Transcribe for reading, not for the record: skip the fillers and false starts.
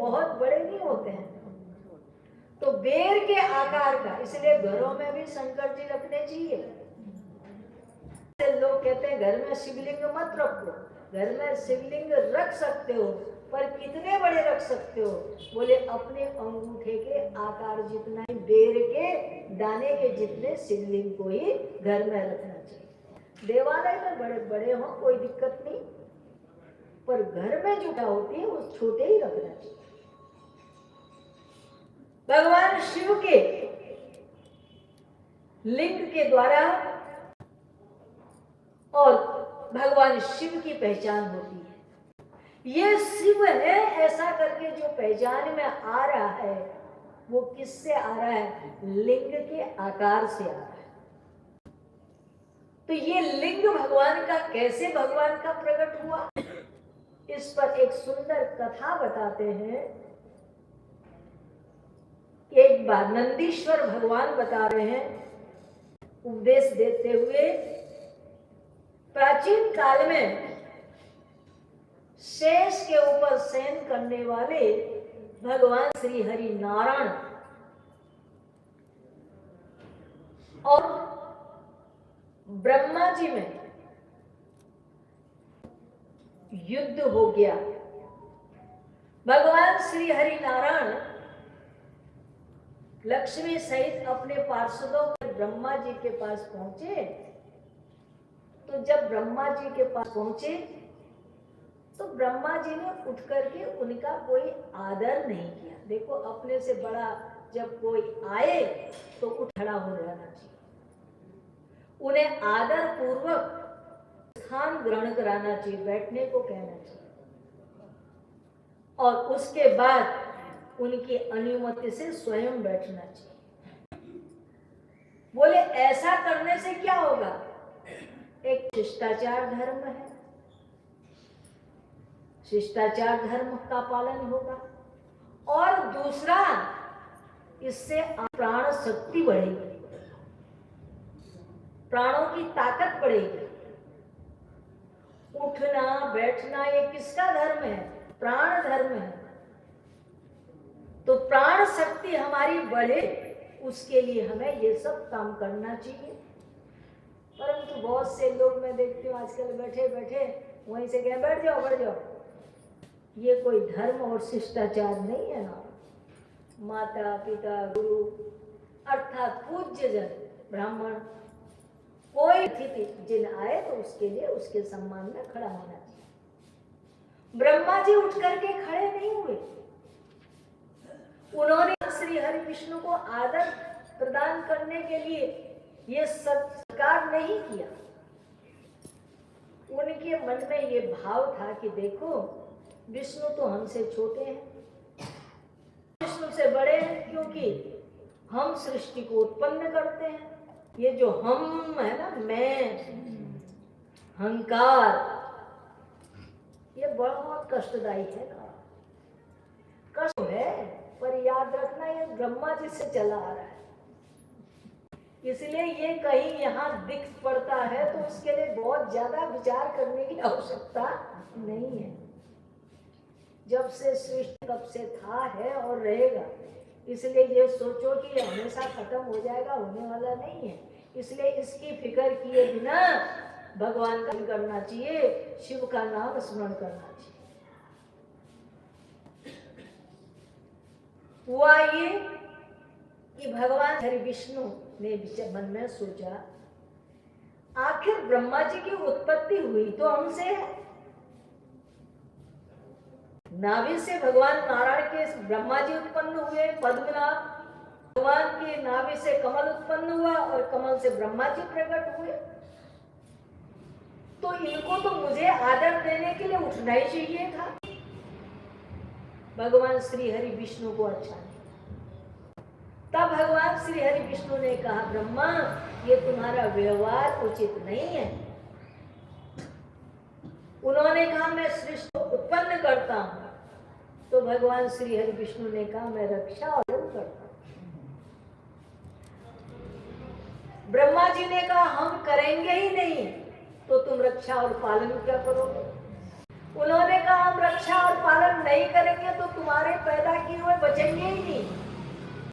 बहुत बड़े नहीं होते हैं, तो बेर के आकार का, इसलिए घरों में भी शंकर जी रखने चाहिए। लोग कहते हैं घर में शिवलिंग मत रखो, घर में शिवलिंग रख सकते हो, पर कितने बड़े रख सकते हो? बोले अपने अंगूठे के आकार जितना ही, बेर के दाने के जितने शिवलिंग को ही घर में रखना चाहिए। देवालय में बड़े बड़े हो कोई दिक्कत नहीं, पर घर में जो क्या होती है वो छोटे ही रखना चाहिए। भगवान शिव के लिंग के द्वारा और भगवान शिव की पहचान होती है। ये शिव है ऐसा करके जो पहचान में आ रहा है, वो किससे आ रहा है? लिंग के आकार से आ रहा है। तो ये लिंग भगवान का कैसे भगवान का प्रकट हुआ, इस पर एक सुंदर कथा बताते हैं। एक बार नंदीश्वर भगवान बता रहे हैं, उपदेश देते हुए, प्राचीन काल में शेष के ऊपर शयन करने वाले भगवान श्री हरि नारायण और ब्रह्मा जी में युद्ध हो गया। भगवान श्री हरि नारायण लक्ष्मी सहित अपने पार्षदों के ब्रह्मा जी के पास पहुंचे। तो जब ब्रह्मा जी के पास पहुंचे तो ब्रह्मा जी ने उठ करके उनका कोई आदर नहीं किया। देखो अपने से बड़ा जब कोई आए तो उठ खड़ा हो जाना चाहिए, उन्हें आदर पूर्वक स्थान ग्रहण कराना चाहिए, बैठने को कहना चाहिए, और उसके बाद उनकी अनुमति से स्वयं बैठना चाहिए। बोले ऐसा करने से क्या होगा? एक शिष्टाचार धर्म है, शिष्टाचार धर्म का पालन होगा, और दूसरा इससे प्राण शक्ति बढ़ेगी, प्राणों की ताकत बढ़ेगी। उठना बैठना ये किसका धर्म है? प्राण धर्म है। तो प्राण शक्ति हमारी बढ़े, उसके लिए हमें ये सब काम करना चाहिए। परंतु बहुत से लोग मैं देखती हूँ आजकल बैठे बैठे वहीं से कहें बैठ जाओ बैठ जाओ। ये कोई धर्म और शिष्टाचार नहीं है ना। माता पिता गुरु अर्थात पूज्य जन ब्राह्मण कोई अतिथि जिन आए तो उसके लिए उसके सम्मान में खड़ा होना चाहिए। ब्रह्मा जी उठ करके खड़े नहीं हुए, उन्होंने श्री हरि विष्णु को आदर प्रदान करने के लिए ये सत्कार नहीं किया। उनके मन में ये भाव था कि देखो विष्णु तो हमसे छोटे हैं, विष्णु से बड़े हैं, क्योंकि हम सृष्टि को उत्पन्न करते हैं। ये जो हम है ना, मैं, अहंकार, ये बहुत कष्टदायी है ना, कष्ट है। पर याद रखना ये ब्रह्मा जी से चला आ रहा है, इसलिए ये कहीं यहाँ दिख पड़ता है तो उसके लिए बहुत ज्यादा विचार करने की आवश्यकता नहीं है। जब से सृष्टि कब से था है और रहेगा, इसलिए ये सोचो कि हमेशा खत्म हो जाएगा, होने वाला नहीं है। इसलिए इसकी फिक्र किए बिना भगवान का करना चाहिए, शिव का नाम स्मरण करना चाहिए। हुआ ये कि भगवान हरि विष्णु ने मन में सोचा, आखिर ब्रह्मा जी की उत्पत्ति हुई तो हमसे है। नाभि से भगवान नारायण के ब्रह्मा जी उत्पन्न हुए, पद्मनाभ। भगवान के नाभि से कमल उत्पन्न हुआ और कमल से ब्रह्मा जी प्रकट हुए। तो इनको तो मुझे आदर देने के लिए उठना ही चाहिए था। भगवान श्री हरि विष्णु को अच्छा नहीं। तब भगवान श्री हरि विष्णु ने कहा, ब्रह्मा ये तुम्हारा व्यवहार उचित नहीं है। उन्होंने कहा मैं सृष्टि को उत्पन्न करता हूं, तो भगवान श्री हरि विष्णु ने कहा मैं रक्षा और करता हूं। ब्रह्मा जी ने कहा हम करेंगे ही नहीं, तो तुम रक्षा और पालन क्या करोगे? उन्होंने कहा हम रक्षा और पालन नहीं करेंगे तो तुम्हारे पैर बचेंगे